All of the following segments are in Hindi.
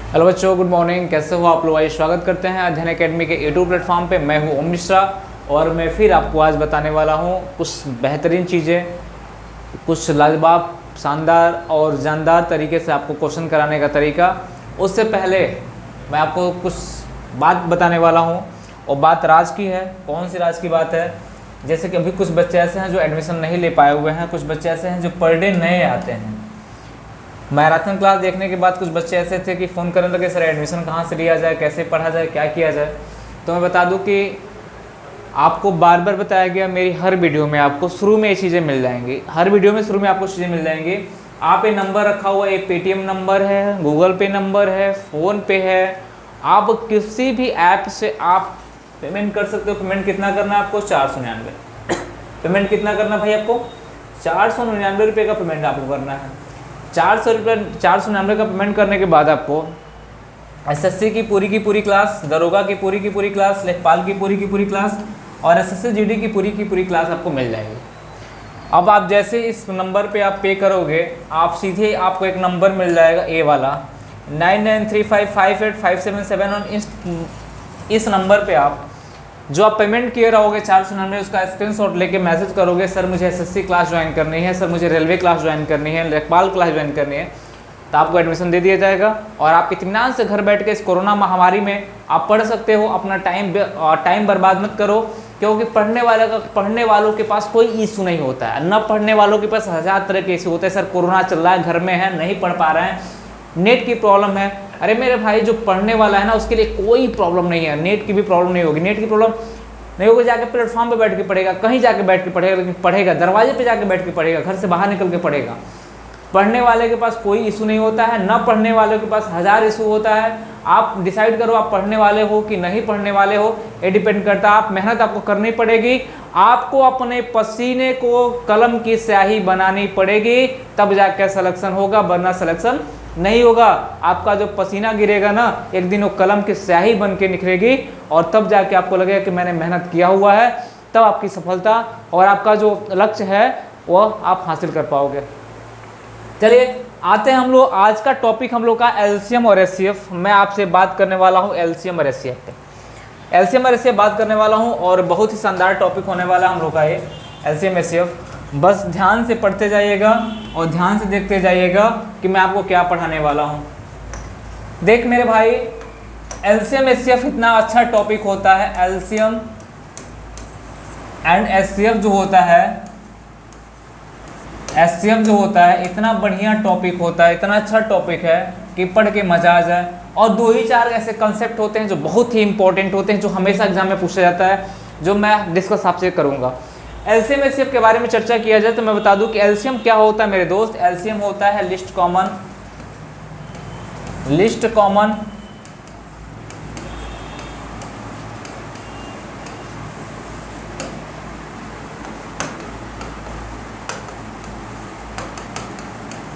हेलो बच्चों, गुड मॉर्निंग। कैसे हो आप लोग? आइए स्वागत करते हैं अध्ययन एकेडमी के यूट्यूब प्लेटफॉर्म पे। मैं हूं ओम मिश्रा और मैं फिर आपको आज बताने वाला हूं कुछ बेहतरीन चीज़ें, कुछ लाजवाब, शानदार और जानदार तरीके से आपको क्वेश्चन कराने का तरीका। उससे पहले मैं आपको कुछ बात बताने वाला हूँ और बात राज की है। कौन सी राज की बात है? जैसे कि अभी कुछ बच्चे ऐसे हैं जो एडमिशन नहीं ले पाए हुए हैं, कुछ बच्चे ऐसे हैं जो पर डे नए आते हैं। मैराथन क्लास देखने के बाद कुछ बच्चे ऐसे थे कि फ़ोन करने लगे, सर एडमिशन कहाँ से लिया जाए, कैसे पढ़ा जाए, क्या किया जाए। तो मैं बता दूं कि आपको बार बार बताया गया, मेरी हर वीडियो में आपको शुरू में ये चीज़ें मिल जाएंगी। हर वीडियो में शुरू में आपको चीज़ें मिल जाएंगी। आप ये नंबर रखा हुआ, ये पेटीएम नंबर है, गूगल पे नंबर है, फ़ोन पे है। आप किसी भी ऐप से आप पेमेंट कर सकते हो। पेमेंट कितना करना है आपको? 499। पेमेंट कितना करना भाई आपको? 499 रुपये का पेमेंट आपको करना है। 499 का पेमेंट करने के बाद आपको एसएससी की पूरी क्लास, दरोगा की पूरी क्लास, लेखपाल की पूरी क्लास और एसएससी जीडी की पूरी क्लास आपको मिल जाएगी। अब आप जैसे इस नंबर पे आप पे करोगे, आप सीधे आपको एक नंबर मिल जाएगा ए वाला 99355857 और इस नंबर पे आप जो आप पेमेंट किए रहोगे 499, उसका स्क्रीनशॉट लेके मैसेज करोगे, सर मुझे एसएससी क्लास ज्वाइन करनी है, सर मुझे रेलवे क्लास ज्वाइन करनी है, लेखपाल क्लास ज्वाइन करनी है, तो आपको एडमिशन दे दिया जाएगा। और आप इत्मीनान से घर बैठ के इस कोरोना महामारी में आप पढ़ सकते हो। अपना टाइम बर्बाद मत करो, क्योंकि पढ़ने वालों के पास कोई इशू नहीं होता है। न पढ़ने वालों के पास 1000 तरह के इशू होते हैं। सर कोरोना चल रहा है, घर में है, नहीं पढ़ पा रहे हैं, नेट की प्रॉब्लम है। अरे मेरे भाई, जो पढ़ने वाला है ना, उसके लिए कोई प्रॉब्लम नहीं है, नेट की भी प्रॉब्लम नहीं होगी। नेट की प्रॉब्लम नहीं होगी, जाके प्लेटफॉर्म पे बैठ के पढ़ेगा, कहीं जाके बैठ के पढ़ेगा, लेकिन पढ़ेगा, दरवाजे पे जाके बैठ के पढ़ेगा, घर से बाहर निकल के पढ़ेगा। पढ़ने वाले के पास कोई इशू नहीं होता है, न पढ़ने वाले के पास 1000 इशू होता है। आप डिसाइड करो, आप पढ़ने वाले हो कि नहीं पढ़ने वाले हो, ये डिपेंड करता है। आप मेहनत आपको करनी पड़ेगी, आपको अपने पसीने को कलम की स्याही बनानी पड़ेगी, तब जाकर सिलेक्शन होगा, वरना सिलेक्शन नहीं होगा। आपका जो पसीना गिरेगा ना, एक दिन वो कलम की स्याही बन के निखरेगी और तब जाके आपको लगेगा कि मैंने मेहनत किया हुआ है, तब आपकी सफलता और आपका जो लक्ष्य है वो आप हासिल कर पाओगे। चलिए आते हैं हम लोग, आज का टॉपिक हम लोग का एलसीएम और एचसीएफ। मैं आपसे बात करने वाला हूँ एलसीएम और एचसीएफ पे। एलसीएम और एचसीएफ बात करने वाला हूँ और बहुत ही शानदार टॉपिक होने वाला हम लोग का ये एलसीएम एचसीएफ। बस ध्यान से पढ़ते जाइएगा और ध्यान से देखते जाइएगा कि मैं आपको क्या पढ़ाने वाला हूँ। देख मेरे भाई, एलसीएम एचसीएफ इतना अच्छा टॉपिक होता है। एलसीएम एंड एचसीएफ जो होता है, एचसीएफ जो होता है, इतना बढ़िया टॉपिक होता है, इतना अच्छा टॉपिक है कि पढ़ के मजा आ जाए। और 2 ही 4 ऐसे कंसेप्ट होते हैं जो बहुत ही इंपॉर्टेंट होते हैं, जो हमेशा एग्जाम में पूछा जाता है, जो मैं डिस्कस आपसे करूँगा। एलसीएम एचसीएफ के बारे में चर्चा किया जाए तो मैं बता दूं कि एलसीएम क्या होता है मेरे दोस्त। एलसीएम होता है लिस्ट कॉमन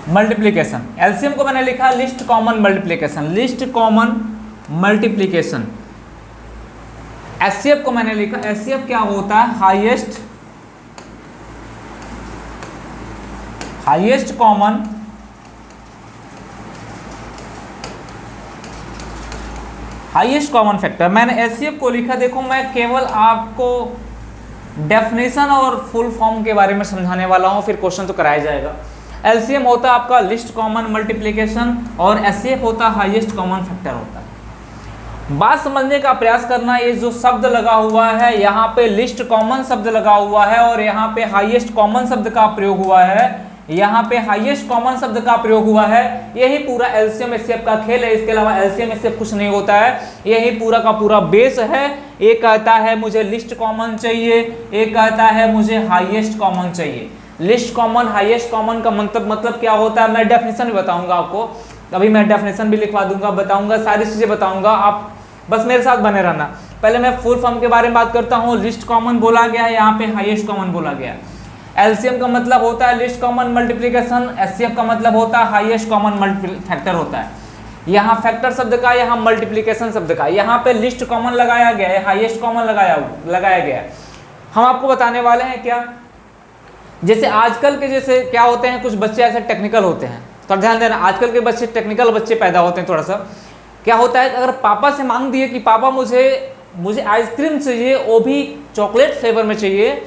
मल्टीप्लिकेशन। एलसीएम को मैंने लिखा लिस्ट कॉमन मल्टीप्लिकेशन। एचसीएफ को मैंने लिखा, एचसीएफ क्या होता है? Highest common factor. मैंने एचसीएफ को लिखा, देखो मैं केवल आपको डेफिनेशन और फुल फॉर्म के बारे में समझाने वाला हूं, फिर क्वेश्चन तो कराया जाएगा। एलसीएम होता है आपका लिस्ट कॉमन मल्टीप्लिकेशन और एचसीएफ होता है हाईएस्ट कॉमन फैक्टर होता है। बात समझने का प्रयास करना, ये जो शब्द लगा हुआ है, यहाँ पे लिस्ट कॉमन शब्द लगा हुआ है और यहाँ पे हाईएस्ट कॉमन शब्द का प्रयोग हुआ है, यहाँ पे हाईएस्ट कॉमन शब्द का प्रयोग हुआ है। यही पूरा एलसीएम एचसीएफ का खेल है, इसके अलावा एलसीएम एचसीएफ कुछ नहीं होता है। यही पूरा का पूरा बेस है। एक कहता है मुझे लिस्ट कॉमन चाहिए, एक कहता है मुझे हाईएस्ट कॉमन चाहिए। लिस्ट कॉमन हाईएस्ट कॉमन का मतलब क्या होता है, मैं डेफिनेशन भी बताऊंगा आपको। अभी मैं डेफिनेशन भी लिखवा दूंगा, बताऊंगा, सारी चीजें बताऊंगा, आप बस मेरे साथ बने रहना। पहले मैं फुल फॉर्म के बारे में बात करता हूँ। लिस्ट कॉमन बोला गया है, यहाँ पे हाईएस्ट कॉमन बोला गया है। एलसीएम का मतलब होता है लिस्ट कॉमन मल्टीप्लिकेशन, एचसीएफ का मतलब होता है हाईएस्ट कॉमन फैक्टर होता है। यहाँ फैक्टर शब्द का, यहाँ मल्टीप्लिकेशन शब्द का, यहाँ पे लिस्ट कॉमन लगाया गया है, हाईएस्ट कॉमन लगाया गया है। हम आपको बताने वाले हैं क्या, जैसे आजकल के जैसे क्या होते हैं, कुछ बच्चे ऐसे टेक्निकल होते हैं, थोड़ा ध्यान देना, आजकल के बच्चे टेक्निकल बच्चे पैदा होते हैं थोड़ा सा, क्या होता है, अगर पापा से मांग दिए कि पापा मुझे आइसक्रीम चाहिए, वो भी चॉकलेट फ्लेवर में चाहिए,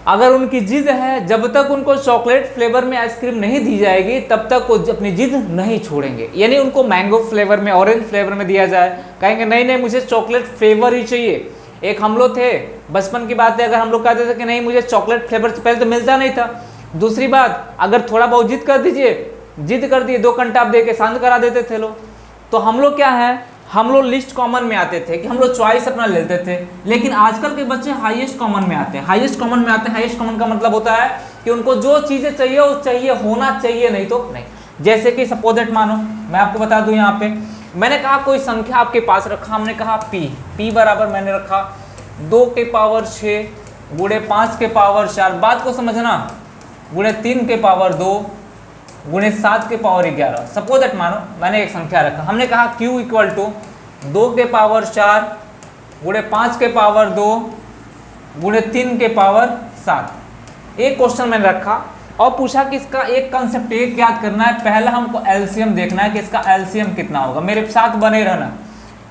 अगर उनकी जिद है, जब तक उनको चॉकलेट फ्लेवर में आइसक्रीम नहीं दी जाएगी तब तक वो अपनी जिद नहीं छोड़ेंगे। यानी उनको मैंगो फ्लेवर में, ऑरेंज फ्लेवर में दिया जाए, कहेंगे नहीं नहीं मुझे चॉकलेट फ्लेवर ही चाहिए। एक हम लोग थे, बचपन की बात है, अगर हम लोग कहते थे कि नहीं मुझे चॉकलेट फ्लेवर, पहले तो मिलता नहीं था। दूसरी बात, अगर थोड़ा बहुत जिद कर दीजिए, जिद कर दिए 2 घंटा आप दे के शांत करा देते थे लोग। तो हम लोग क्या है, हम लोग लिस्ट कॉमन में आते थे कि हम लोग चॉइस अपना लेते थे। लेकिन आजकल के बच्चे हाईएस्ट कॉमन में आते हैं, हाईएस्ट कॉमन में आते हैं। हाईएस्ट कॉमन का मतलब होता है कि उनको जो चीज़ें चाहिए वो चाहिए, होना चाहिए, नहीं तो नहीं। जैसे कि सपोज दैट मानो मैं आपको बता दूं, यहाँ पे मैंने कहा कोई संख्या आपके पास रखा, हमने कहा p बराबर मैंने रखा 2 के पावर 6 गुणे 5 के पावर 4, बात को समझना, गुणे 3 के पावर 2 गुणे 7 के पावर 11। सपोज दैट मानो मैंने एक संख्या रखा, हमने कहा q इक्वल टू 2 के पावर 4 गुणे 5 के पावर 2 गुणे 3 के पावर 7। एक क्वेश्चन मैंने रखा और पूछा कि इसका एक कंसेप्ट एक याद करना है, पहला हमको एलसीएम देखना है कि इसका एलसीएम कितना होगा। मेरे साथ बने रहना,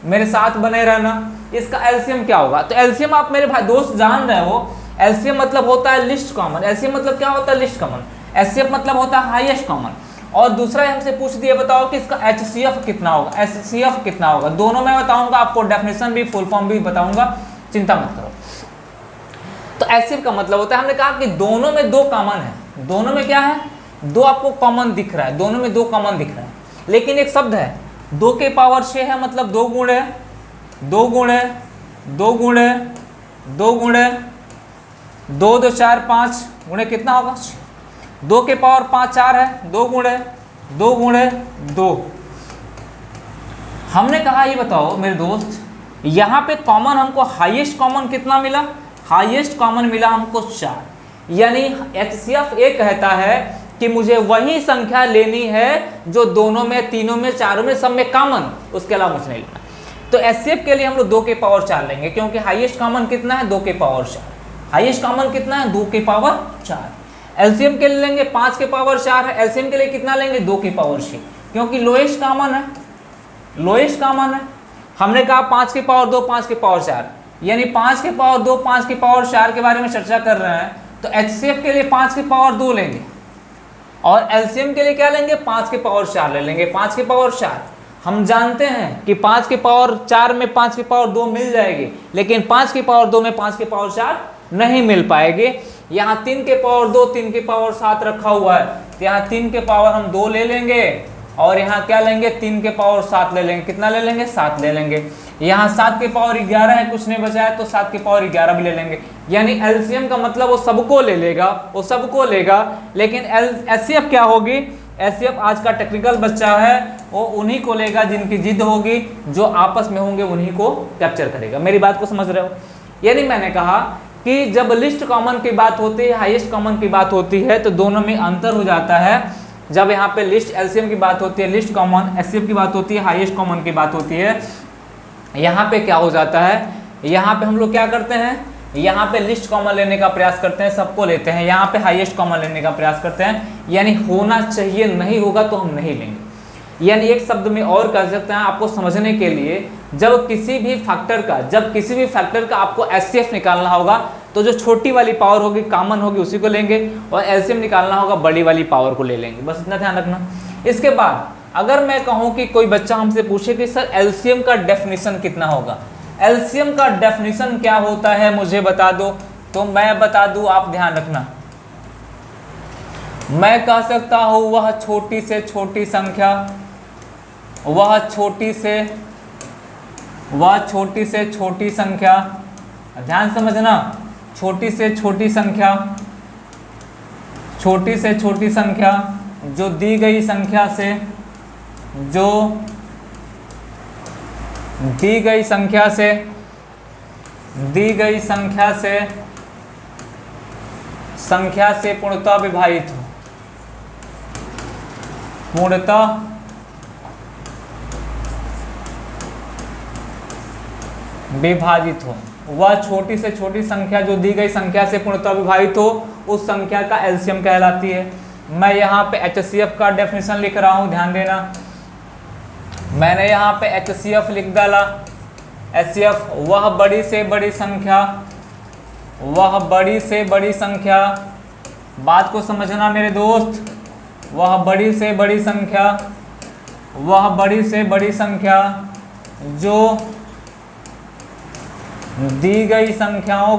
मेरे साथ बने रहना, इसका एलसीएम क्या होगा। तो एलसीएम आप मेरे भाई दोस्त जान रहे हो, एलसीएम मतलब होता है लिस्ट कॉमन। एलसीएम मतलब क्या होता है, लिस्ट कॉमन। एचसीएफ मतलब होता है हाईएस्ट कॉमन। और दूसरा हमसे पूछ दिया, बताओ कि इसका एचसीएफ कितना होगा, एचसीएफ कितना होगा। दोनों मैं बताऊंगा आपको, डेफिनेशन भी फुल फॉर्म भी बताऊंगा, चिंता मत करो। तो एचसीएफ का मतलब होता है, हमने कहा कि दोनों में 2 कॉमन है। दोनों में क्या है, 2 आपको कॉमन दिख रहा है, दोनों में 2 कॉमन दिख रहा है। लेकिन एक शब्द है 2 के पावर 6 है, मतलब 2 गुणे 2 गुणे 2 गुणे 2 गुणे 2 2 4 5 गुणे कितना होगा 2 के पावर 5 4 है, 2 गुणे 2 गुणे 2। हमने कहा ये बताओ मेरे दोस्त, यहाँ पे कॉमन हमको हाईएस्ट कॉमन कितना मिला, हाईएस्ट कॉमन मिला हमको 4। यानी एचसीएफ ये कहता है कि मुझे वही संख्या लेनी है जो दोनों में, तीनों में, चारों में, सब में कॉमन, उसके अलावा मुझे नहीं लेना। तो एचसीएफ के लिए हम लोग 2 के पावर 4 लेंगे, क्योंकि हाईएस्ट कॉमन कितना है 2 के पावर 4। हाईएस्ट कॉमन कितना है 2 के पावर 4। एलसीएम के लिए लेंगे 5 के पावर 4 है, एलसीएम के लिए कितना लेंगे 2 के पावर 6, क्योंकि लोएस्ट कॉमन है, लोएस्ट कॉमन है। हमने कहा 5 के पावर 2 5 के पावर 4, यानी 5 के पावर 2 5 के पावर 4 के बारे में चर्चा कर रहे हैं। तो एचसीएफ के लिए 5 के पावर 2 लेंगे और एलसीएम के लिए क्या लेंगे 5 के पावर 4 ले लेंगे। 5 के पावर 4 हम जानते हैं कि 5 के पावर 4 में 5 के पावर 2 मिल जाएगी, लेकिन 5 के पावर 2 में 5 के पावर 4 नहीं मिल पाएगी। यहाँ 3 के पावर 2 3 के पावर 7 रखा हुआ है, तो यहाँ 3 के पावर हम 2 ले लेंगे और यहाँ क्या लेंगे 3 के पावर 7 ले लेंगे। कितना ले लेंगे 7 ले लेंगे। यहाँ 7 के पावर 11 है, कुछ नहीं बचा है, तो 7 के पावर 11 भी ले लेंगे। यानी एलसीएम का मतलब वो सबको ले लेगा, वो सबको लेगा। लेकिन एचसीएफ क्या होगी, एचसीएफ आज का टेक्निकल बच्चा है, वो उन्हीं को लेगा जिनकी जिद होगी, जो आपस में होंगे उन्हीं को कैप्चर करेगा। मेरी बात को समझ रहे हो। यानी मैंने कहा कि जब लिस्ट कॉमन की बात होती है, हाईएस्ट कॉमन की बात होती है, तो दोनों में अंतर हो जाता है। जब यहाँ पे लिस्ट एलसीएम की बात होती है, लिस्ट कॉमन एचसीएफ की बात होती है, हाईएस्ट कॉमन की बात होती है, यहाँ पे क्या हो जाता है, यहाँ पे हम लोग क्या करते हैं, यहाँ पे लिस्ट कॉमन लेने का प्रयास करते हैं, सबको लेते हैं। यहाँ पे हाईएस्ट कॉमन लेने का प्रयास करते हैं, यानी होना चाहिए, नहीं होगा तो हम नहीं लेंगे। यानी एक शब्द में और कह सकते हैं आपको समझने के लिए, जब किसी भी फैक्टर का आपको एचसीएफ निकालना होगा, तो जो छोटी वाली पावर होगी कॉमन होगी उसी को लेंगे, और एलसीएम निकालना होगा बड़ी वाली पावर को ले लेंगे। बस इतना ध्यान रखना। इसके बाद अगर मैं कहूँ कि कोई बच्चा हमसे पूछे कि सर एलसीएम का डेफिनेशन कितना होगा, एलसीएम का डेफिनेशन क्या होता है मुझे बता दो, तो मैं बता दूं, आप ध्यान रखना। मैं कह सकता हूं वह छोटी से छोटी संख्या, वह छोटी से छोटी संख्या, ध्यान समझना, छोटी से छोटी संख्या, छोटी से छोटी संख्या जो दी गई संख्या से, जो दी गई संख्या से पूर्णतः विभाजित हो, पूर्णतः विभाजित हो। वह छोटी से छोटी संख्या जो दी गई संख्या से पूर्णतः विभाजित हो, उस संख्या का एलसीएम कहलाती है। मैं यहाँ पे एचसीएफ का डेफिनेशन लिख रहा हूँ, ध्यान देना। मैंने यहाँ पे HCF लिख डाला। HCF वह बड़ी से बड़ी संख्या, वह बड़ी से बड़ी संख्या, बात को समझना मेरे दोस्त, वह बड़ी से बड़ी संख्या, वह बड़ी से बड़ी संख्या जो दी गई संख्याओं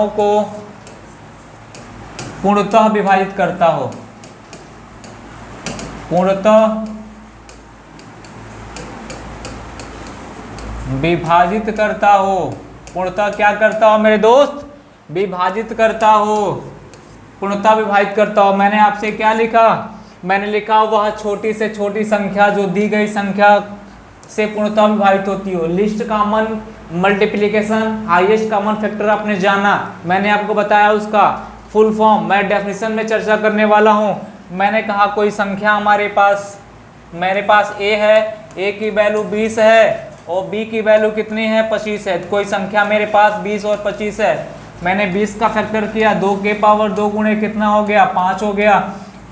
को पूर्णतः विभाजित करता हो, पूर्णतः विभाजित करता हो, पूर्णतः क्या करता हो मेरे दोस्त, विभाजित करता हो, पूर्णतः विभाजित करता हो। मैंने आपसे क्या लिखा, मैंने लिखा वह छोटी से छोटी संख्या जो दी गई संख्या से पूर्णतः विभाजित होती हो। List common multiplication, highest common factor आपने जाना, मैंने आपको बताया उसका फुल फॉर्म, मैं डेफिनेशन में चर्चा करने वाला हूँ। मैंने कहा कोई संख्या हमारे पास, मेरे पास a है, a की वैल्यू 20 है और b की वैल्यू कितनी है 25 है। कोई संख्या मेरे पास 20 और 25 है, मैंने 20 का फैक्टर किया, 2 के पावर 2 गुणे कितना हो गया 5 हो गया।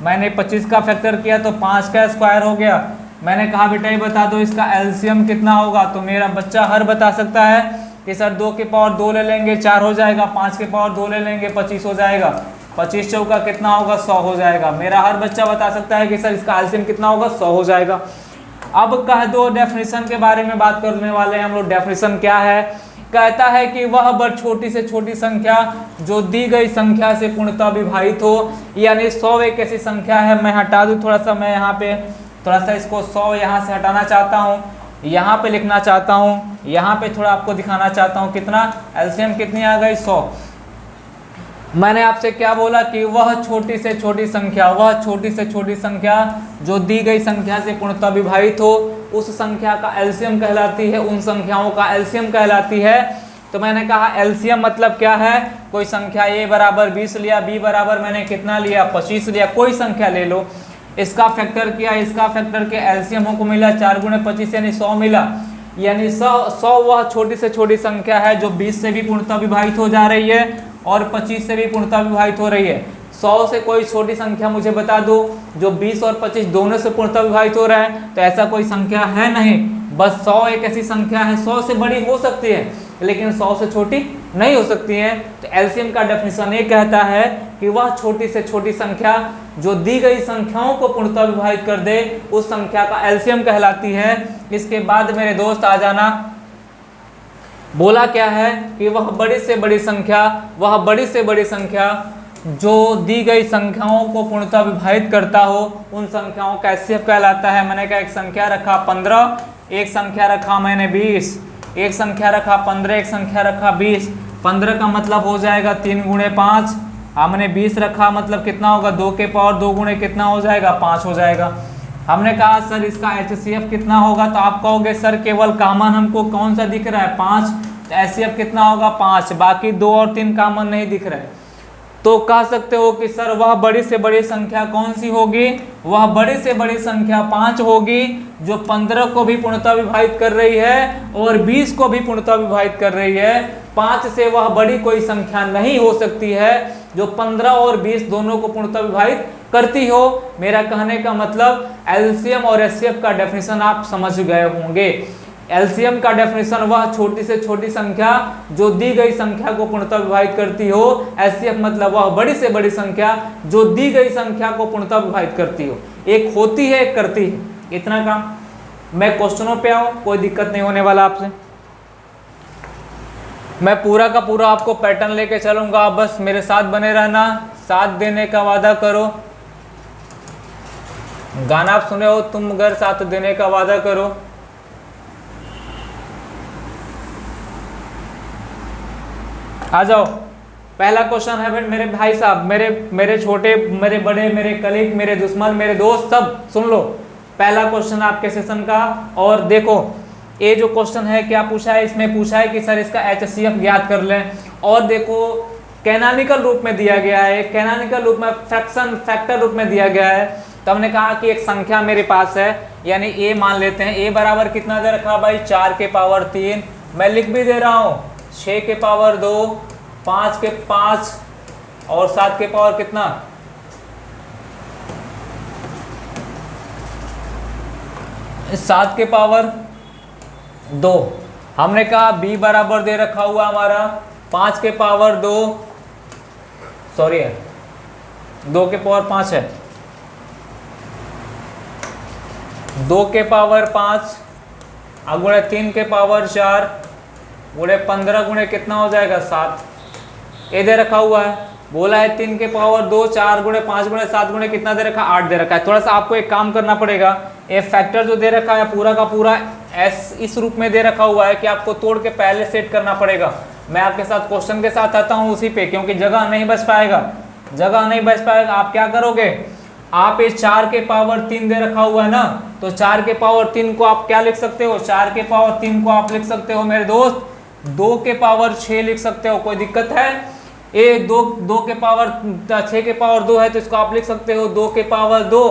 मैंने 25 का फैक्टर किया तो 5 का स्क्वायर हो गया। मैंने कहा बेटा ये बता दो इसका एलसीएम कितना होगा, तो मेरा बच्चा हर बता सकता है कि सर 2 के पावर 2 ले लेंगे 4 हो जाएगा, 5 के पावर 2 ले लेंगे 25 हो जाएगा, 25 चौका कितना होगा 100 हो जाएगा। मेरा हर बच्चा बता सकता है कि सर इसका एलसीएम कितना होगा 100 हो जाएगा। अब कह दो डेफिनेशन के बारे में बात करने वाले हैं हम लोग। डेफिनेशन क्या है, कहता है कि वह बड़ छोटी से छोटी संख्या जो दी गई संख्या से पूर्णतः विभाजित हो, यानी 100 एक ऐसी संख्या है, मैं हटा दूं थोड़ा सा, मैं यहाँ पे थोड़ा सा इसको 100 यहाँ से हटाना चाहता हूँ, यहाँ पे लिखना चाहता हूँ, यहाँ पे थोड़ा आपको दिखाना चाहता हूँ कितना एलसीएम कितनी आ गई 100। मैंने आपसे क्या बोला कि वह छोटी से छोटी संख्या, वह छोटी से छोटी संख्या जो दी गई संख्या से पूर्णतः विभाजित हो उस संख्या का एलसीएम कहलाती है, उन संख्याओं का एलसीएम कहलाती है। तो मैंने कहा एलसीएम मतलब क्या है, कोई संख्या a बराबर 20 लिया, b बराबर मैंने कितना लिया 25 लिया, कोई संख्या ले लो, इसका फैक्टर किया, इसका फैक्टर किया, एलसीएम हमको मिला 4 गुणे 25 यानी 100 मिला। यानी 100 वह छोटी से छोटी संख्या है जो 20 से भी पूर्णतः विभाजित हो जा रही है और 25 से भी पूर्णतः विभाजित हो रही है। 100 से कोई छोटी संख्या मुझे बता दो जो 20 और 25 दोनों से पूर्णतः विभाजित हो रहा है, तो ऐसा कोई संख्या है नहीं। बस 100 एक ऐसी संख्या है, 100 से बड़ी हो सकती है लेकिन 100 से छोटी नहीं हो सकती है। तो एलसीएम का डेफिनेशन ये कहता है कि वह छोटी से छोटी संख्या जो दी गई संख्याओं को पूर्णतः विभाजित कर दे उस संख्या का एलसीएम कहलाती है। इसके बाद मेरे दोस्त आ जाना, बोला क्या है कि वह बड़ी से बड़ी संख्या, वह बड़ी से बड़ी संख्या जो दी गई संख्याओं को पूर्णतः विभाजित करता हो उन संख्याओं का एचसीएफ कहलाता है। मैंने कहा एक संख्या रखा 15, एक संख्या रखा मैंने 20, एक संख्या रखा 15, एक संख्या रखा 20। 15 का मतलब हो जाएगा 3 गुणे 5, हमने 20 रखा मतलब कितना होगा 2 के पावर 2 गुणे कितना हो जाएगा 5 हो जाएगा। हमने कहा सर इसका एचसीएफ कितना होगा, तो आप कहोगे सर केवल कॉमन हमको कौन सा दिख रहा है 5, तो एचसीएफ कितना होगा 5, बाकी 2 और 3 कॉमन नहीं दिख रहा है। तो कह सकते हो कि सर वह बड़ी से बड़ी संख्या कौन सी होगी, वह बड़ी से बड़ी संख्या 5 होगी जो 15 को भी पूर्णतः विभाजित कर रही है और 20 को भी पूर्णतः विभाजित कर रही है। 5 से वह बड़ी कोई संख्या नहीं हो सकती है जो 15 और 20 दोनों को पूर्णतः विभाजित करती हो। मेरा कहने का मतलब एलसीएम और एचसीएफ का डेफिनेशन आप समझ गए होंगे। एलसीएम का डेफिनेशन वह छोटी से छोटी संख्या जो दी गई संख्या को पूर्णतः विभाजित करती हो। एचसीएफ मतलब वह बड़ी से बड़ी संख्या जो दी गई संख्या को पूर्णतः विभाजित करती हो। एक होती है एक करती है, इतना काम। मैं क्वेश्चनों पे आऊं, कोई दिक्कत नहीं होने वाला आपसे। मैं पूरा का पूरा आपको पैटर्न लेके चलूंगा, बस मेरे साथ बने रहना, साथ देने का वादा करो। गाना आप सुने हो, तुम अगर साथ देने का वादा करो। आ जाओ, पहला क्वेश्चन है मेरे भाई साहब, मेरे छोटे, मेरे बड़े, मेरे कलीग, मेरे दुश्मन, मेरे दोस्त, सब सुन लो। पहला क्वेश्चन आपके सेशन का, और देखो ये जो क्वेश्चन है क्या पूछा है, इसमें पूछा है कि सर इसका एचसीएफ ज्ञात कर लें। और देखो कैनोनिकल रूप में दिया गया है, कैनोनिकल रूप में फ्रैक्शन फैक्टर रूप में दिया गया है। तो हमने कहा कि एक संख्या मेरे पास है, यानी ए मान लेते हैं। ए बराबर कितना दे रखा भाई 4 के पावर 3, मैं लिख भी दे रहा हूँ 6 के पावर 2, 5 के 5 और 7 के पावर कितना 7 के पावर 2। हमने कहा b बराबर दे रखा हुआ हमारा 5 के पावर 2, सॉरी है 2 के पावर 5 है, 2 के पावर 5 गुणे 3 के पावर 4 गुणे 15 गुणे कितना हो जाएगा 7। ये दे रखा हुआ है, बोला है 3 के पावर 2, 4 गुणे 5 गुणे 7 गुणे कितना दे रखा है 8 दे रखा है। थोड़ा सा आपको एक काम करना पड़ेगा, ये फैक्टर जो दे रखा है पूरा का पूरा इस रूप में दे रखा हुआ है कि आपको तोड़ के पहले सेट करना पड़ेगा। मैं आपके साथ क्वेश्चन के साथ आता हूँ उसी पे, क्योंकि जगह नहीं बच पाएगा, जगह नहीं बच पाएगा। आप क्या करोगे, आप ये 4 के पावर 3 दे रखा हुआ है ना, तो 4 के पावर 3 को आप क्या लिख सकते हो, 4 के पावर 3 को आप लिख सकते हो मेरे दोस्त 2 के पावर 6 लिख सकते हो। कोई दिक्कत है, ये 2 के पावर 6 के पावर 2 है तो इसको आप लिख सकते हो 2 के पावर 2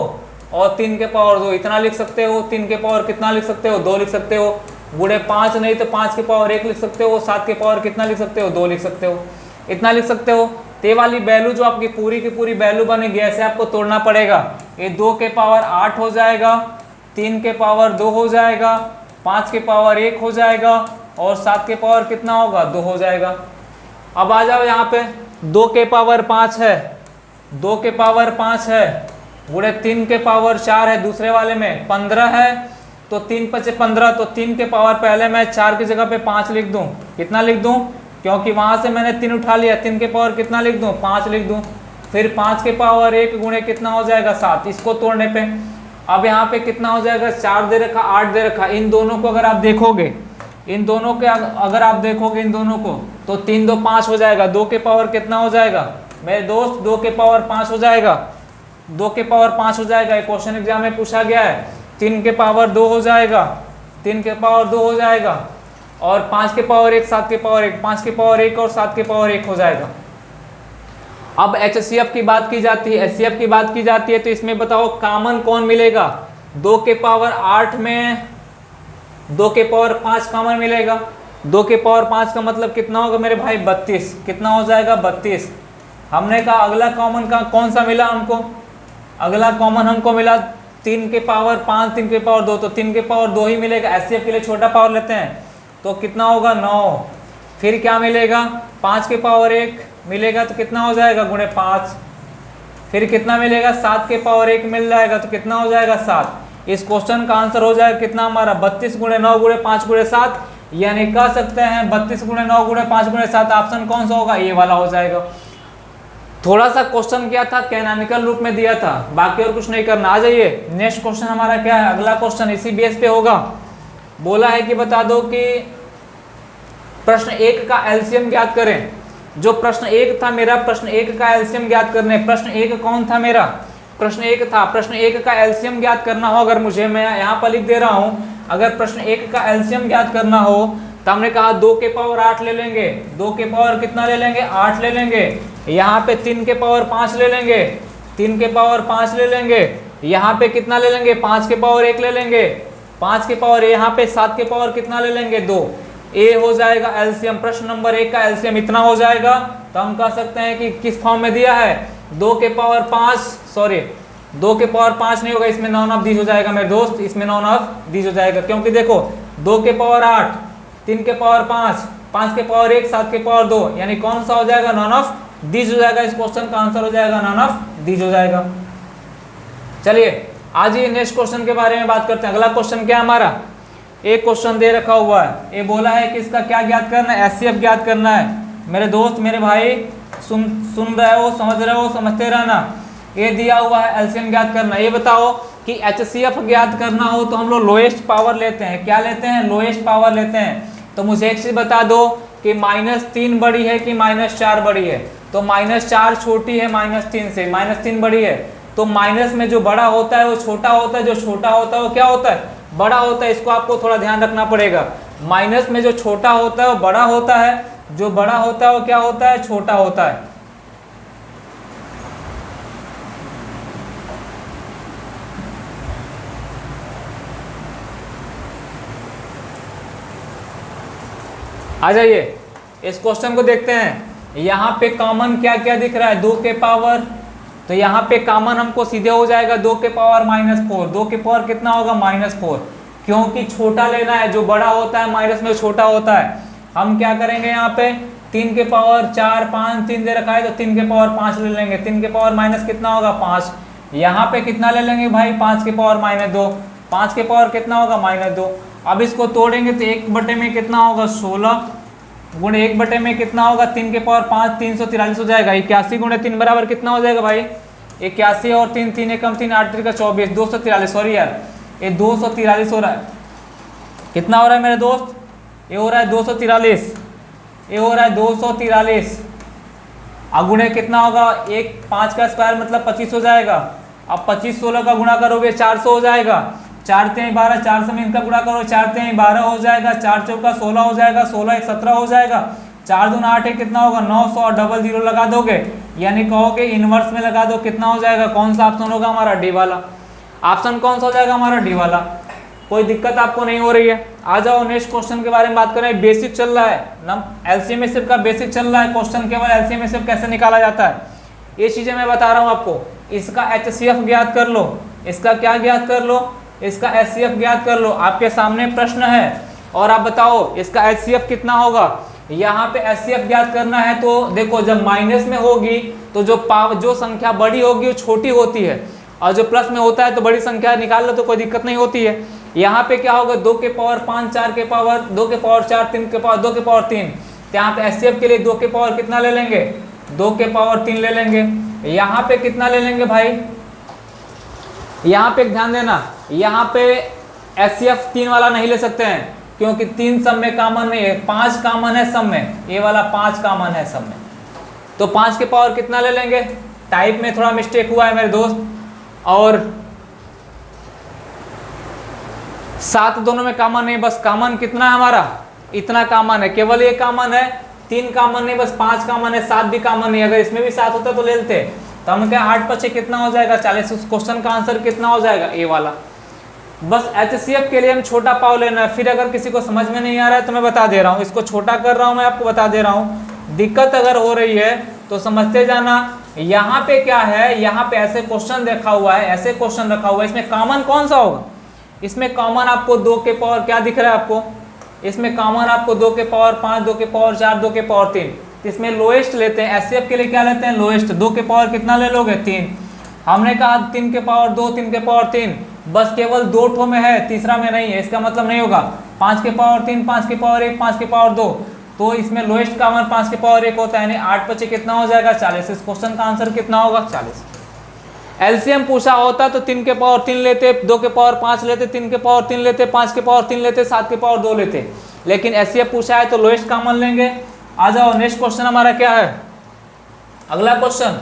और 3 के पावर 2 इतना लिख सकते हो। 3 के पावर कितना लिख सकते हो 2 लिख सकते हो, गुणे 5 नहीं तो 5 के पावर 1 लिख सकते हो, 7 के पावर कितना लिख सकते हो 2 लिख सकते हो, इतना लिख सकते हो। ते वाली वैल्यू जो आपकी पूरी की पूरी वैल्यू बनेगी ऐसे आपको तोड़ना पड़ेगा। ये 2 के पावर 8 हो जाएगा, 3 के पावर 2 हो जाएगा, 5 के पावर 1 हो जाएगा और 7 के पावर कितना होगा 2 हो जाएगा। अब आ जाओ यहाँ पे 2 के पावर 5 है, 2 के पावर 5 है गुणे 3 के पावर 4 है, दूसरे वाले में 15 है तो 3 5 15, तो 3 के पावर पहले मैं 4 की जगह पे 5 लिख दूं, कितना लिख दूं, क्योंकि वहां से मैंने 3 उठा लिया, 3 के पावर कितना लिख दूं 5 लिख दूं, फिर 5 के पावर 1 गुणे कितना हो जाएगा 7, इसको तोड़ने पे अब यहाँ पे कितना हो जाएगा 4 दे रखा 8 दे रखा। इन दोनों को अगर आप देखोगे, इन दोनों के अगर आप देखोगे इन दोनों को तो 3 2 5 हो जाएगा, 2 के पावर कितना हो जाएगा मेरे दोस्त 2 के पावर 5 हो जाएगा, 2 के पावर 5 हो जाएगा। क्वेश्चन एग्जाम में पूछा गया है 3 के पावर 2 हो जाएगा, 3 के पावर 2 हो जाएगा और 5 के पावर 1 7 के पावर 1, 5 के पावर 1 और 7 के पावर 1 हो जाएगा। अब HCF की बात की जाती है, HCF की बात की जाती है तो इसमें बताओ कॉमन कौन मिलेगा, 2 के पावर 8 में 2 के पावर 5 कॉमन मिलेगा, 2 के पावर 5 का मतलब कितना होगा मेरे भाई 32, कितना हो जाएगा 32। हमने कहा अगला कॉमन का कौन सा मिला हमको, अगला कॉमन हमको मिला 3 के पावर 5 3 के पावर 2, तो 3 के पावर 2 ही मिलेगा। HCF के लिए छोटा पावर लेते हैं तो कितना होगा 9, फिर क्या मिलेगा 5 के पावर 1 मिलेगा तो कितना हो जाएगा गुणे 5, फिर कितना मिलेगा 7 के पावर 1 मिल जाएगा तो कितना हो जाएगा 7। इस क्वेश्चन का आंसर हो जाएगा कितना हमारा 32 गुणे 9 गुणे 5 गुणे 7, यानी कह सकते हैं 32 गुणे 9 गुणे 5 गुणे 7। ऑप्शन कौन सा होगा, ये वाला हो जाएगा। थोड़ा सा क्वेश्चन क्या था कैनोनिकल रूप में दिया था, बाकी और कुछ नहीं करना। आ जाइए नेक्स्ट क्वेश्चन हमारा क्या है, अगला क्वेश्चन इसी बेस पे होगा। बोला है कि बता दो कि प्रश्न 1 का एलसीएम ज्ञात करें। जो प्रश्न 1 था मेरा, प्रश्न 1 का एलसीएम ज्ञात करने। प्रश्न 1 कौन था मेरा, प्रश्न 1 था। प्रश्न 1 का एलसीएम ज्ञात करना हो, अगर मुझे, मैं यहाँ पर लिख दे रहा हूँ, अगर प्रश्न 1 का एलसीएम ज्ञात करना हो तो हमने कहा 2 के पावर 8 ले लेंगे, 2 के पावर कितना ले लेंगे 8 ले लेंगे, यहाँ पे 3 के पावर 5 ले लेंगे, 3 के पावर 5 ले लेंगे, यहाँ पे कितना ले लेंगे 5 के पावर 1 ले लेंगे, 5 के पावर, यहाँ पे 7 के पावर कितना ले लेंगे 2। ए हो जाएगा एलसीएम, प्रश्न नंबर 1 का एलसीएम इतना हो जाएगा। तो हम कह सकते हैं कि किस फॉर्म में दिया है, 2 के पावर 5, सॉरी 2 के पावर 5 नहीं होगा, इसमें नॉन ऑफ दिस हो जाएगा मेरे दोस्त, इसमें नॉन ऑफ दिस हो जाएगा। क्योंकि देखो 2 के पावर 8, 3 के पावर 5, 5 के पावर 1, 7 के पावर 2, यानी कौन सा हो जाएगा नॉन ऑफ दिस हो जाएगा। इस क्वेश्चन का आंसर हो जाएगा नॉन ऑफ दिस हो जाएगा। चलिए आज ये नेक्स्ट क्वेश्चन के बारे में बात करते हैं। अगला क्वेश्चन क्या है हमारा, एक क्वेश्चन दे रखा हुआ है, ये बोला है कि इसका क्या ज्ञात करना है, एचसीएफ ज्ञात करना है। मेरे दोस्त मेरे भाई सुन रहे हो, समझ रहे हो, समझते रहना। ये दिया हुआ है एलसीएम ज्ञात करना। ये बताओ कि एचसीएफ ज्ञात करना हो तो हम लोग लोएस्ट पावर लेते हैं। क्या लेते हैं, लोएस्ट पावर लेते हैं। तो मुझे एक चीज बता दो कि -3 बड़ी है कि -4 बड़ी है। तो -4 छोटी है -3 से, -3 बड़ी है। तो माइनस में जो बड़ा होता है वो छोटा होता है, जो छोटा होता है वो क्या होता है, बड़ा होता है। इसको आपको थोड़ा ध्यान रखना पड़ेगा। माइनस में जो छोटा होता है वो बड़ा होता है, जो बड़ा होता है वो क्या होता है, छोटा होता है। आ जाइए इस क्वेश्चन को देखते हैं। यहाँ पे कॉमन क्या क्या दिख रहा है, 2 के पावर, तो यहाँ पे कॉमन हमको सीधे हो जाएगा 2 के पावर -4। 2 के पावर कितना होगा -4। क्योंकि छोटा लेना है, जो बड़ा होता है माइनस में छोटा होता है। हम क्या करेंगे यहाँ पे 3 के पावर 4 5 3 दे रखा है तो 3 के पावर 5 ले लेंगे। 3 के पावर माइनस कितना होगा 5। यहाँ पे कितना ले लेंगे भाई 5 के पावर -2। 5 के पावर कितना होगा -2। अब इसको तोड़ेंगे तो 1 बटे में कितना होगा 16 गुणे 1 बटे में कितना होगा 3 के पावर 5 343 हो जाएगा। 81 गुणे 3 बराबर कितना हो जाएगा भाई 81 और 3 3 एकम 3 8 3 का 24 243। सॉरी यार ये 243 हो रहा है। कितना हो रहा है मेरे दोस्त, ये हो रहा है 243, ये हो रहा है 243। अब गुणे कितना होगा 1 5 का स्क्वायर मतलब 25 हो जाएगा। अब 25 16 का गुणा करोगे 400 हो जाएगा। 4 3 12 4 से इनका गुणा करो 4 3 12 हो जाएगा। 4 चौका 16 हो जाएगा। 16 1 17 हो जाएगा। 4 दूनी 8 है कितना होगा 900 और डबल जीरो लगा दोगे यानी कहोगे इनवर्स में लगा दो कितना हो जाएगा। कौन सा ऑप्शन होगा हमारा डी वाला। ऑप्शन कौन सा हो जाएगा हमारा डी वाला। कोई दिक्कत आपको नहीं हो रही है। आ जाओ नेक्स्ट क्वेश्चन के बारे में बात करें। बेसिक चल रहा है ना, एलसीएम एचसीएफ का बेसिक चल रहा है। क्वेश्चन केवल एलसीएम एचसीएफ कैसे निकाला जाता है ये चीजें मैं बता रहा हूँ आपको। इसका एचसीएफ ज्ञात कर लो, इसका क्या ज्ञात कर लो, इसका एचसीएफ ज्ञात कर लो। आपके सामने प्रश्न है और आप बताओ इसका एचसीएफ कितना होगा। यहाँ पे एचसीएफ ज्ञात करना है तो देखो जब माइनस में होगी तो जो संख्या बड़ी होगी वो छोटी होती है और जो प्लस में होता है तो बड़ी संख्या निकाल लो तो कोई दिक्कत नहीं होती है। यहाँ पे क्या होगा 2 के पावर 5 4 के पावर 2 के पावर 4 3 के पावर 2 के पावर 3। तो यहाँ पे एचसीएफ के लिए 2 के पावर कितना ले लेंगे 2 के पावर 3 ले लेंगे। यहाँ पे कितना ले लेंगे भाई, यहाँ पे ध्यान देना, यहाँ पे एचसीएफ 3 वाला नहीं ले सकते हैं क्योंकि 3 सब में कॉमन नहीं है, 5 कॉमन है सब में, ये वाला 5 कॉमन है सब में। तो 5 के पावर कितना ले लेंगे, टाइप में थोड़ा मिस्टेक हुआ है मेरे दोस्त। और 7 दोनों में कॉमन नहीं, बस कॉमन कितना है हमारा इतना कॉमन है, केवल ये कॉमन है। 3 कॉमन नहीं बस 5 कॉमन है, 7 भी कॉमन नहीं। अगर इसमें भी 7 होता तो ले लेते। तो हम क्या 8 5 कितना हो जाएगा 40। उस क्वेश्चन का आंसर कितना हो जाएगा ए वाला। बस एचसीएफ के लिए हम छोटा पाव लेना है। फिर अगर किसी को समझ में नहीं आ रहा है तो मैं बता दे रहा हूँ, इसको छोटा कर रहा हूँ मैं आपको बता दे रहा हूँ। दिक्कत अगर हो रही है तो समझते जाना। यहाँ पे क्या है, यहाँ पे ऐसे क्वेश्चन देखा हुआ है, ऐसे क्वेश्चन रखा हुआ है, इसमें कॉमन कौन सा होगा। इसमें कॉमन आपको 2 के पावर क्या दिख रहा है आपको, इसमें कॉमन आपको 2 के पावर 5 2 के पावर 4 2 के पावर 3। इसमें लोएस्ट लेते हैं, एचसीएफ के लिए क्या लेते हैं लोएस्ट। 2 के पावर कितना ले लोगे 3। हमने कहा 3 के पावर 2 3 के पावर 3, बस केवल 2 ठो में है, तीसरा में नहीं है, इसका मतलब नहीं होगा 5 के पावर 3 5 के पावर 1 5 के पावर 2। तो इसमें लोएस्ट कॉमन 5 के पावर 1 होता है, यानी 8 5 कितना हो जाएगा 40। इस क्वेश्चन का आंसर कितना होगा 40। एलसीएम पूछा होता तो 3 के पावर 3 लेते, 2 के पावर 5 लेते, 3 के पावर 3 लेते, 5 के पावर 3 लेते, 7 के पावर 2 लेते। लेकिन एचसीएफ पूछा है तो लोएस्ट कॉमन लेंगे। आ जाओ नेक्स्ट क्वेश्चन हमारा क्या है। अगला क्वेश्चन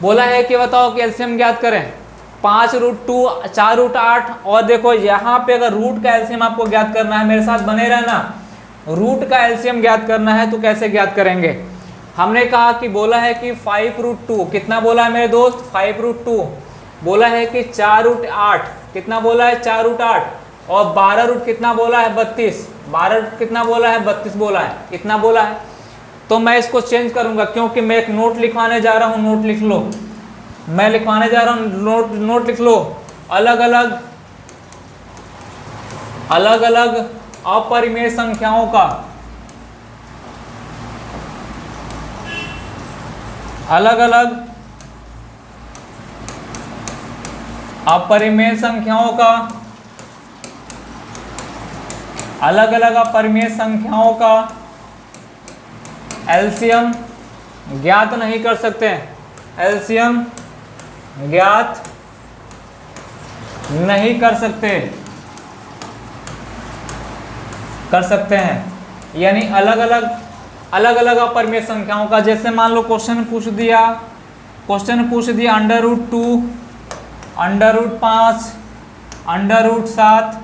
बोला है कि बताओ कि एलसीएम ज्ञात करें। 5√2 4√8 और देखो यहाँ पे अगर रूट का एलसीएम आपको ज्ञात करना है, मेरे साथ बने रहना। रूट का एलसीएम ज्ञात करना है तो कैसे ज्ञात करेंगे। हमने कहा कि बोला है कि 5√2 कितना बोला है मेरे दोस्त 5√2 बोला है कि 4√8 कितना बोला है 4√8 और 12 कितना बोला है 32। 12 कितना बोला है 32 बोला है, इतना बोला है। तो मैं इसको चेंज करूंगा क्योंकि मैं एक नोट लिखवाने जा रहा हूँ। नोट लिख लो, मैं लिखवाने जा रहा हूँ नोट लिख लो। अलग अलग अपरिमेय संख्याओं का अलग अलग अपरिमेय संख्याओं का अलग अलग अपरिमेय संख्याओं का एलसीएम ज्ञात नहीं कर सकते। एलसीएम ज्ञात नहीं कर सकते हैं, यानी अलग अलग अपरिमेय संख्याओं का। जैसे मान लो क्वेश्चन पूछ दिया √2 √5 √7,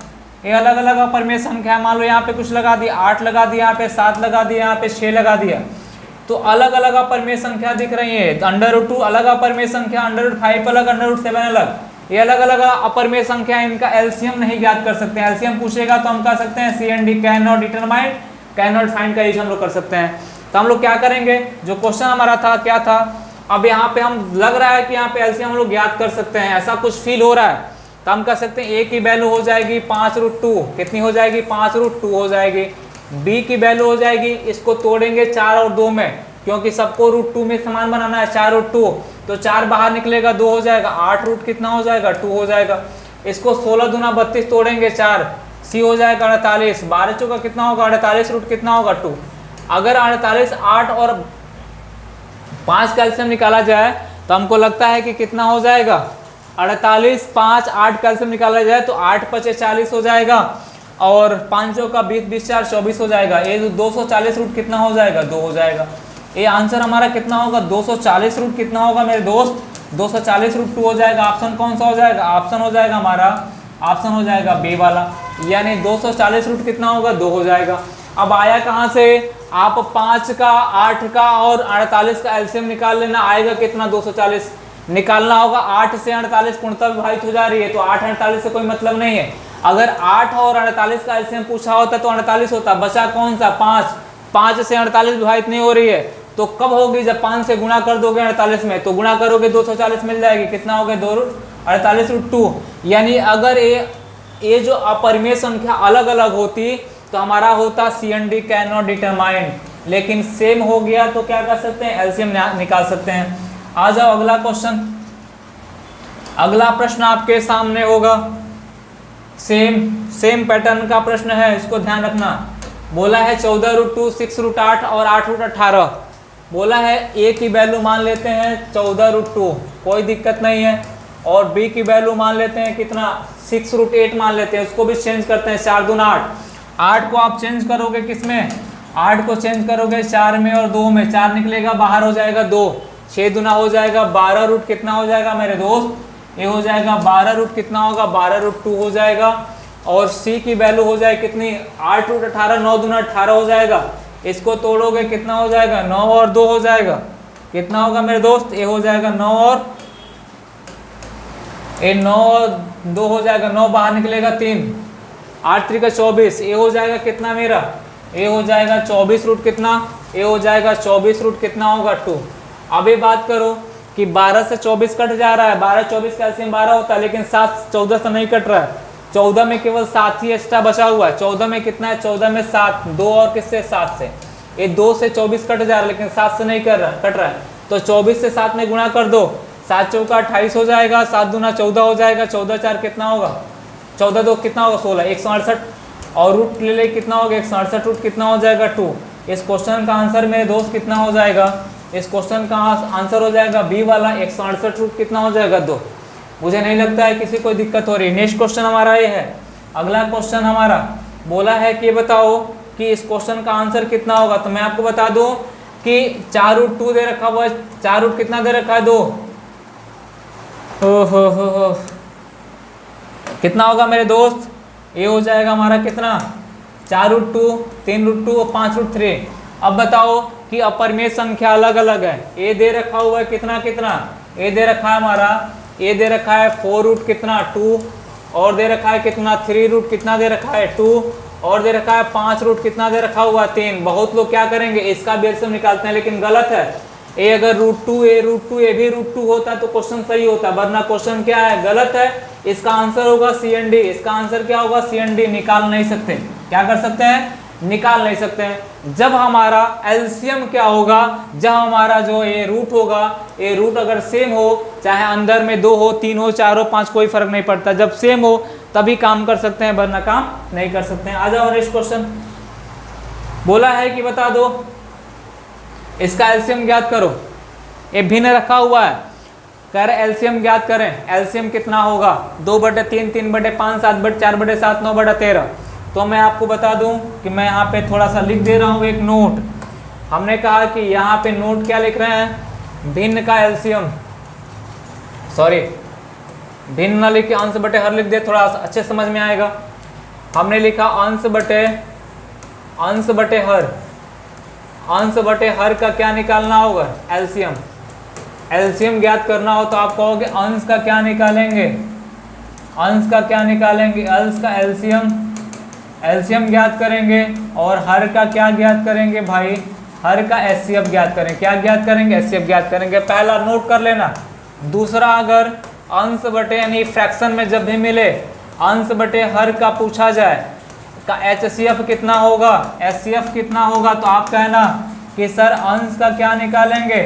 ये अलग अलग अपरिमेय संख्या। मान लो यहाँ पे कुछ लगा दिया 8 लगा दिया, यहाँ पे 7 लगा दिया, यहाँ पे 6 लगा दिया, तो अलग अलग अपरिमेय संख्या दिख रही है। √2 अलग अपरिमेय संख्या, √5 अलग, √7 अलग, ये अलग अलग अपरिमेय संख्या। इनका एलसीएम नहीं ज्ञात कर सकते। एलसीएम पूछेगा तो हम कह सकते हैं C and D, can not determine, can not find का यूज हम लोग कर सकते हैं। तो हम लोग क्या करेंगे, जो क्वेश्चन हमारा था क्या था, अब यहाँ पे हम लग रहा है कि यहाँ पे एलसीएम हम लोग ज्ञात कर सकते हैं, ऐसा कुछ फील हो रहा है। तो हम कह सकते हैं ए की वैल्यू हो जाएगी 5√2, कितनी हो जाएगी 5√2 हो जाएगी। बी की वैल्यू हो जाएगी, इसको तोड़ेंगे 4 और 2 में, क्योंकि सबको √2 में समान बनाना है, 4√2, तो 4 बाहर निकलेगा 2 हो जाएगा, 8 रूट कितना हो जाएगा 2 हो जाएगा। इसको 16 दूना 32 तोड़ेंगे 4, सी हो जाएगा 48, 12 चौका कितना होगा 48 रूट कितना होगा 2। अगर 48 8 और 5 कैल्शियम निकाला जाए तो हमको लगता है कि कितना हो जाएगा 48 5 8 कैल्शियम निकाला जाए तो 8 5 40 हो जाएगा, और 5 का 20 20 4 24 हो जाएगा। ये 240 रूट कितना हो जाएगा 2 हो जाएगा। ये आंसर हमारा कितना होगा 240 रूट कितना होगा मेरे दोस्त 240 रूट 2 हो जाएगा। ऑप्शन कौन सा हो जाएगा, ऑप्शन हो जाएगा हमारा, ऑप्शन हो जाएगा बी वाला, यानी 240 रूट कितना होगा 2 हो जाएगा। अब आया कहाँ से, आप 5 का 8 का और 48 का एलसीएम निकाल लेना, आएगा कितना 240 निकालना होगा। 8 से 48 पूर्णतः विभाजित हो जा रही है, तो 8 48 से कोई मतलब नहीं है। अगर 8 और 48 का एलसीएम पूछा होता तो 48 होता, बचा कौन सा 5, 5 से 48 विभाजित नहीं हो रही है, तो कब होगी जब 5 से गुणा कर दोगे 48 में, तो गुणा करोगे 240 मिल जाएगी, कितना हो गया 48 रूट 2। यानी अगर ये जो अपरिमेय संख्या अलग अलग होती तो हमारा होता C and D can not determine, लेकिन सेम हो गया तो क्या कर सकते हैं एलसीएम निकाल सकते हैं। आ जाओ अगला क्वेश्चन, अगला प्रश्न आपके सामने होगा, सेम पैटर्न का प्रश्न है, इसको ध्यान रखना। बोला है 14 रूट 2 6 रूट 8 और 8 रूट 18, बोला है ए की वैल्यू मान लेते हैं 14 रूट 2, कोई दिक्कत नहीं है, और बी की वैल्यू मान लेते हैं कितना 6 रूट 8 मान लेते हैं, उसको भी चेंज करते हैं 4 दूना 8 को आप चेंज करोगे किस में, 8 को चेंज करोगे 4 में और 2 में, 4 निकलेगा बाहर हो जाएगा 2, 6 दूना हो जाएगा 12 रूट कितना हो जाएगा मेरे दोस्त, ये हो जाएगा 12 रूट कितना होगा 12 रूट 2 हो जाएगा। और सी की वैल्यू हो जाए कितनी 8 रूट 18, 9 दूना 18 हो जाएगा, इसको तोड़ोगे कितना हो जाएगा 9 और 2 हो जाएगा, कितना होगा मेरे दोस्त, ये हो जाएगा 9 और 2 हो जाएगा, 9 बाहर निकलेगा 3, 8 3 का 24, ये हो जाएगा कितना मेरा, ये हो जाएगा 24 रूट कितना, ये हो जाएगा 24 रूट कितना होगा 2। अब ये बात करो कि 12 से 24 कट जा रहा है, 12 24 का एलसीएम 12 होता है, लेकिन 7 14 से नहीं कट रहा है, 14 में केवल 7 ही एक्स्ट्रा बचा हुआ है। 14 में कितना है, 14 में 7, 2 और किससे 7 से, ये 2 से 24 कट जा रहा है, लेकिन 7 से नहीं कट रहा है, तो 24 से 7 में गुणा कर दो, 7 चौका 28 हो जाएगा, 7 दूना 14 हो जाएगा, 14 4 कितना होगा, 14 2 कितना होगा 16, 168, और रूट ले ले कितना होगा 168 रूट कितना हो जाएगा 2। इस क्वेश्चन का आंसर मेरे दोस्त कितना हो जाएगा, इस क्वेश्चन का आंसर हो जाएगा बी वाला, 168 रूट कितना हो जाएगा 2। मुझे नहीं लगता है किसी को दिक्कत हो रही। नेक्स्ट क्वेश्चन हमारा ये है, अगला क्वेश्चन हमारा बोला है कि बताओ कि इस क्वेश्चन का आंसर कितना होगा। तो मैं आपको बता दूं कि 4 रूट 2 दे रखा हुआ है, 4 रूट कितना दे रखा है 2, हो कितना होगा मेरे दोस्त, ये हो जाएगा हमारा कितना 4 रूट 2, 3 रूट 2 और 5 रूट 3। अब बताओ कि अपरिमेय संख्या अलग अलग है, ए दे रखा हुआ है कितना कितना, ए दे रखा है हमारा, ए दे रखा है 4 रूट कितना 2, और दे रखा है कितना 3 रूट कितना दे रखा है 2, और दे रखा है 5 रूट कितना दे रखा हुआ 3। बहुत लोग क्या करेंगे इसका भी एलसीएम निकालते हैं, लेकिन गलत है। ए अगर रूट 2 ए भी रूट 2 होता तो क्वेश्चन सही होता, वरना क्वेश्चन क्या है गलत है। इसका आंसर होगा सी एंड डी, इसका आंसर क्या होगा सी एंड डी, निकाल नहीं सकते। क्या कर सकते हैं, निकाल नहीं सकते हैं। जब हमारा एलसीएम क्या होगा, जब हमारा जो ये रूट होगा, ये रूट अगर सेम हो, चाहे अंदर में 2 हो 3 हो 4 हो 5 कोई फर्क नहीं पड़ता, जब सेम हो तभी काम कर सकते हैं, वरना काम नहीं कर सकते हैं। आ जाओ नेक्स्ट क्वेश्चन, बोला है कि बता दो इसका एलसीएम ज्ञात करो। ये भिन्न रखा हुआ है, कह रहे एलसीएम ज्ञात करें। एलसीएम कितना होगा 2/3, 3/5, 7/4, 7, 9/13। तो मैं आपको बता दूं कि मैं यहाँ पे थोड़ा सा लिख दे रहा हूँ एक नोट। हमने कहा कि यहाँ पे नोट क्या लिख रहे हैं, भिन्न का एलसीएम, सॉरी भिन्न न लिख के अंश बटे हर लिख दे, थोड़ा अच्छे समझ में आएगा। हमने लिखा अंश बटे हर, अंश बटे हर का क्या निकालना होगा एलसीएम। एलसीएम ज्ञात करना हो तो आप कहोगे अंश का क्या निकालेंगे, अंश का क्या निकालेंगे, अंश का एलसीएम ज्ञात करेंगे, और हर का क्या ज्ञात करेंगे भाई, हर का एचसीएफ ज्ञात करेंगे। क्या ज्ञात करेंगे, एचसीएफ ज्ञात करेंगे। पहला नोट कर लेना। दूसरा, अगर अंश बटे यानी फ्रैक्शन में जब भी मिले अंश बटे हर का पूछा जाए का HCF कितना होगा, HCF कितना होगा, तो आप कहना कि सर अंश का क्या निकालेंगे,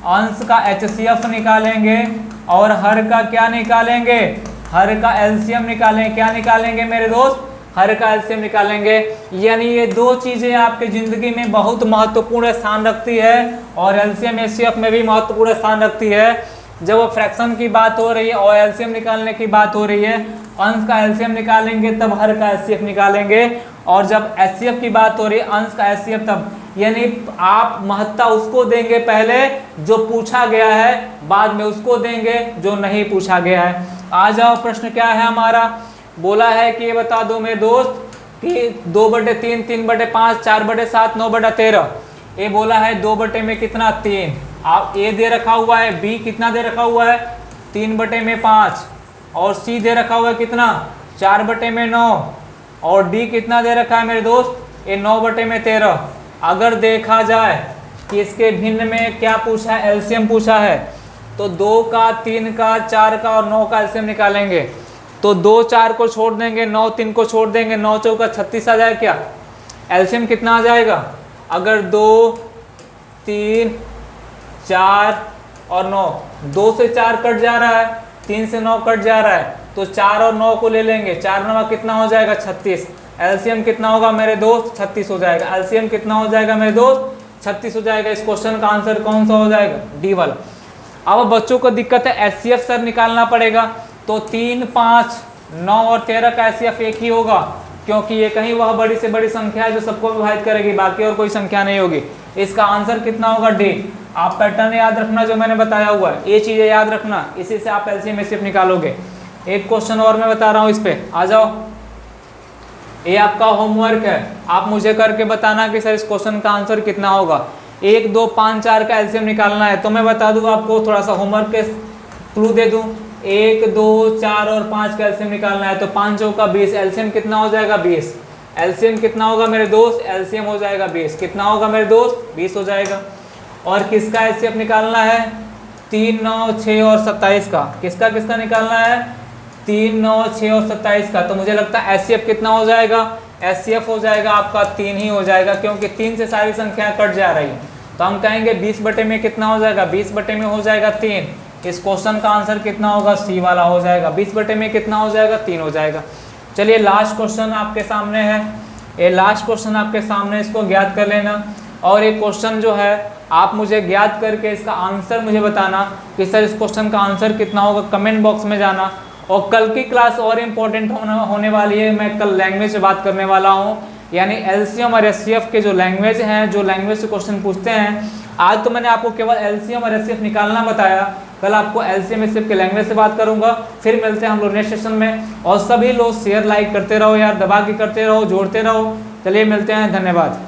अंश का HCF निकालेंगे और हर का क्या निकालेंगे, हर का LCM निकालेंगे। क्या निकालेंगे मेरे दोस्त, हर का LCM निकालेंगे। यानी ये दो चीज़ें आपकी ज़िंदगी में बहुत महत्वपूर्ण स्थान रखती है और LCM HCF में भी महत्वपूर्ण स्थान रखती है। जब फ्रैक्शन की बात हो रही है और LCM निकालने की बात हो रही है, अंश का LCM निकालेंगे तब हर का HCF निकालेंगे, और जब HCF की बात हो रही है अंश का HCF तब। यानी आप महत्ता उसको देंगे पहले जो पूछा गया है, बाद में उसको देंगे जो नहीं पूछा गया है। आ जाओ, प्रश्न क्या है हमारा, बोला है कि ये बता दो मेरे दोस्त कि 2/3, 3/5, 4/7, 9/13। ये बोला है 2 में कितना 3, आप ए दे रखा हुआ है, बी कितना दे रखा हुआ है 3/5, और सी दे रखा हुआ है कितना 4/9, और डी कितना दे रखा है मेरे दोस्त ये 9/13। अगर देखा जाए कि इसके भिन्न में क्या पूछा है, एलसीएम पूछा है, तो 2 का, 3 का, 4 का और 9 का एलसीएम निकालेंगे। तो 2 4 को छोड़ देंगे, 9 3 को छोड़ देंगे, 9 चौका 36 आ जाएगा। क्या एलसीएम कितना आ जाएगा, अगर 2 3 4 और 9, 2 से 4 कट जा रहा है, 3 से 9 कट जा रहा है, तो 4 और 9 को ले लेंगे, 4 9 कितना हो जाएगा 36। एलसीएम कितना होगा मेरे दोस्त 36 हो जाएगा। एलसीएम कितना हो जाएगा मेरे दोस्त 36 हो जाएगा। इस क्वेश्चन का आंसर कौन सा हो जाएगा, डी वाला। अब बच्चों को दिक्कत है एचसीएफ सर निकालना पड़ेगा, तो 3 5 9 और 13 का एचसीएफ एक ही होगा, क्योंकि ये कहीं वह बड़ी से बड़ी संख्या है जो सबको विभाजित करेगी, बाकी और कोई संख्या नहीं होगी। इसका आंसर कितना होगा, डी। आप पैटर्न याद रखना जो मैंने बताया हुआ है, ये चीज़ें याद रखना, इसी से आप एलसीएम एचसीएफ निकालोगे। एक क्वेश्चन और मैं बता रहा हूँ, इस पे आ जाओ। ये आपका होमवर्क है, आप मुझे करके बताना कि सर इस क्वेश्चन का आंसर कितना होगा। 1 2 5 4 का एलसीएम निकालना है, तो मैं बता दूं आपको, थोड़ा सा होमवर्क के क्लू दे दूं। 1 2 4 और 5 का एलसीएम निकालना है, तो 5 चौका 20, एलसीएम कितना हो जाएगा 20। एलसीएम कितना होगा मेरे दोस्त, एलसीएम हो जाएगा 20। कितना होगा मेरे दोस्त 20 हो जाएगा। और किसका एचसीएफ निकालना है, 3 9 6 और 27 का। किसका किसका निकालना है, 3 9 6 और 27 का। तो मुझे लगता है एचसीएफ कितना हो जाएगा, एचसीएफ हो जाएगा आपका 3 ही हो जाएगा, क्योंकि 3 से सारी संख्या कट जा रही है। तो हम कहेंगे 20 बटे में कितना हो जाएगा, 20 बटे में हो जाएगा 3। इस क्वेश्चन का आंसर कितना होगा, सी वाला हो जाएगा। 20 बटे में कितना हो जाएगा, 3 हो जाएगा। चलिए लास्ट क्वेश्चन आपके सामने है, ये लास्ट क्वेश्चन आपके सामने, इसको ज्ञात कर लेना। और एक क्वेश्चन जो है आप मुझे ज्ञात करके इसका आंसर मुझे बताना कि सर इस क्वेश्चन का आंसर कितना होगा, कमेंट बॉक्स में जाना। और कल की क्लास और इम्पोर्टेंट होने वाली है, मैं कल लैंग्वेज से बात करने वाला हूँ, यानी एलसीएम और एचसीएफ के जो लैंग्वेज हैं, जो लैंग्वेज से क्वेश्चन पूछते हैं। आज तो मैंने आपको केवल एलसीएम और एचसीएफ निकालना बताया, कल आपको एलसीएम एचसीएफ के लैंग्वेज से बात करूंगा। फिर मिलते हैं हम लोग नेक्स्ट सेशन में। और सभी लोग शेयर लाइक करते रहो यार, दबा के करते रहो, जोड़ते रहो। चलिए मिलते हैं, धन्यवाद।